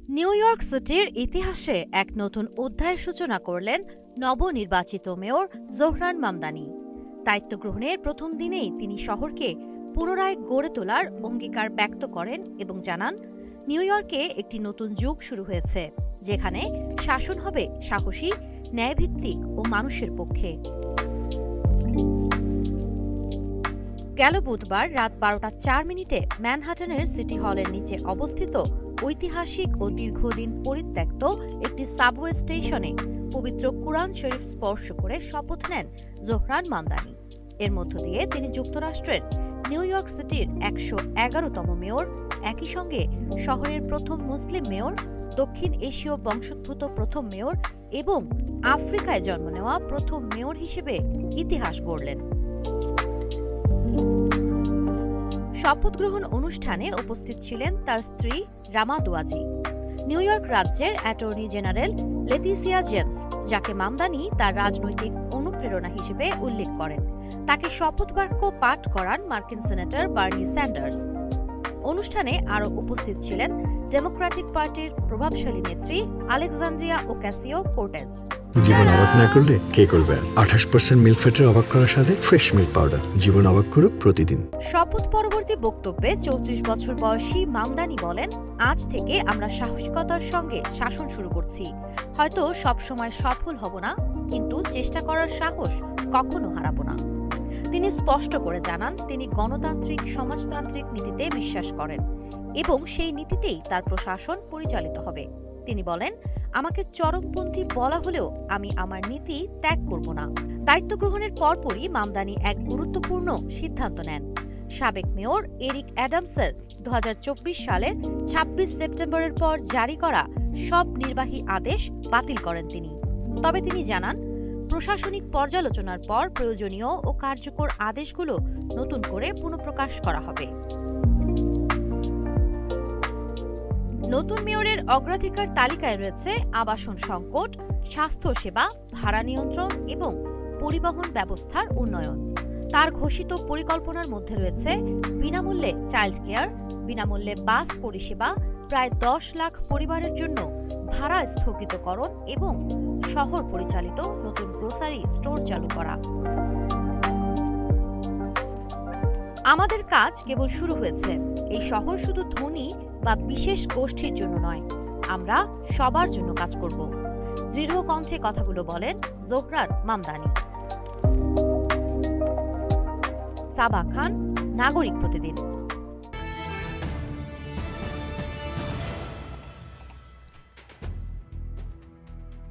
New York সিটির ইতিহাসে এক নতুন অধ্যায়ের সূচনা করলেন নবনির্বাচিত মেয়র জোহরান মামদানি। দায়িত্ব গ্রহণের প্রথম দিনেই তিনি শহরকে পুনরায় গড়ে তোলার অঙ্গীকার ব্যক্ত করেন এবং জানান, নিউ ইয়র্কে একটি নতুন যুগ শুরু হয়েছে, যেখানে শাসন হবে সাহসী, ন্যায়ভিত্তিক ও মানুষের পক্ষে। গেল বুধবার রাত 12:04 ম্যানহাটনের সিটি হলের নিচে অবস্থিত ঐতিহাসিক ও দীর্ঘদিন পরিত্যক্ত একটি সাবওয়ে স্টেশনে পবিত্র কুরআন শরীফ স্পর্শ করে শপথ নেন জোহরান মামদানি। এর মধ্য দিয়ে তিনি যুক্তরাষ্ট্রের নিউ ইয়র্ক সিটির 111তম মেয়র, একই সঙ্গে শহরের প্রথম মুসলিম মেয়র, দক্ষিণ এশীয় বংশোদ্ভূত প্রথম মেয়র এবং আফ্রিকায় জন্ম নেওয়া প্রথম মেয়র হিসেবে ইতিহাস গড়লেন। শপথ গ্রহণ অনুষ্ঠানে উপস্থিত ছিলেন তার স্ত্রী রামা দোয়াজি, নিউ ইয়র্ক রাজ্যের অ্যাটর্নি জেনারেল লেতিসিয়া জেমস, যাকে মামদানি তার রাজনৈতিক অনুপ্রেরণা হিসেবে উল্লেখ করেন। তাকে শপথ বাক্য পাঠ করান মার্কিন সিনেটর বার্নি স্যান্ডার্স। অনুষ্ঠানে আরও উপস্থিত ছিলেন ডেমোক্রেটিক পার্টির প্রভাবশালী নেত্রী আলেকজান্দ্রিয়া ওকাসিও-কোর্টেজ। জীবন অবাক না করলে কে করবে? 28% মিল্ক ফ্যাটের অবাক করার সাথে ফ্রেশ মিল্ক পাউডার। জীবন অবাক করুক প্রতিদিন। শপথ পরবর্তী বক্তব্যে 34 বছর বয়সী মামদানি বলেন, আজ থেকে আমরা সাহসিকতার সঙ্গে শাসন শুরু করছি। হয়তো সবসময় সফল হব না, কিন্তু চেষ্টা করার সাহস কখনো হারাবো না। তিনি স্পষ্ট করে জানান, তিনি গণতান্ত্রিক সমাজতান্ত্রিক নীতিতে বিশ্বাস করেন এবং সেই নীতিতেই তার প্রশাসন পরিচালিত হবে। তিনি বলেন, আমাকে চরমপন্থী বলা হলেও আমি আমার নীতি ত্যাগ করব না। দায়িত্ব গ্রহণের পরপরই মামদানি এক গুরুত্বপূর্ণ সিদ্ধান্ত নেন। সাবেক মেয়র এরিক অ্যাডামসের 2024 সালের 26 সেপ্টেম্বরের পর জারি করা সব নির্বাহী আদেশ বাতিল করেন তিনি। তবে তিনি জানান, প্রশাসনিক পর্যালোচনার পর প্রয়োজনীয় ও কার্যকর আদেশগুলো নতুন করে পুনঃপ্রকাশ করা হবে। নতুন মেয়রের অগ্রাধিকার তালিকায় রয়েছে আবাসন সংকট, স্বাস্থ্যসেবা, ভাড়া নিয়ন্ত্রণ এবং পরিবহন ব্যবস্থার উন্নয়ন। তার ঘোষিত পরিকল্পনার মধ্যে রয়েছে বিনামূল্যে চাইল্ড কেয়ার, বিনামূল্যে বাস পরিষেবা, প্রায় 10 লাখ পরিবারের জন্য ভাড়া স্থগিতকরণ এবং শহর পরিচালিত নতুন গ্রোসারি স্টোর চালু করা। আমাদের কাজ কেবল শুরু হয়েছে। এই শহর শুধু ধনী বা বিশেষ গোষ্ঠীর জন্য নয়, আমরা সবার জন্য কাজ করব। দৃঢ় কণ্ঠে কথাগুলো বলেন জোহরান মামদানি। সাবা খান, নাগরিক প্রতিদিন।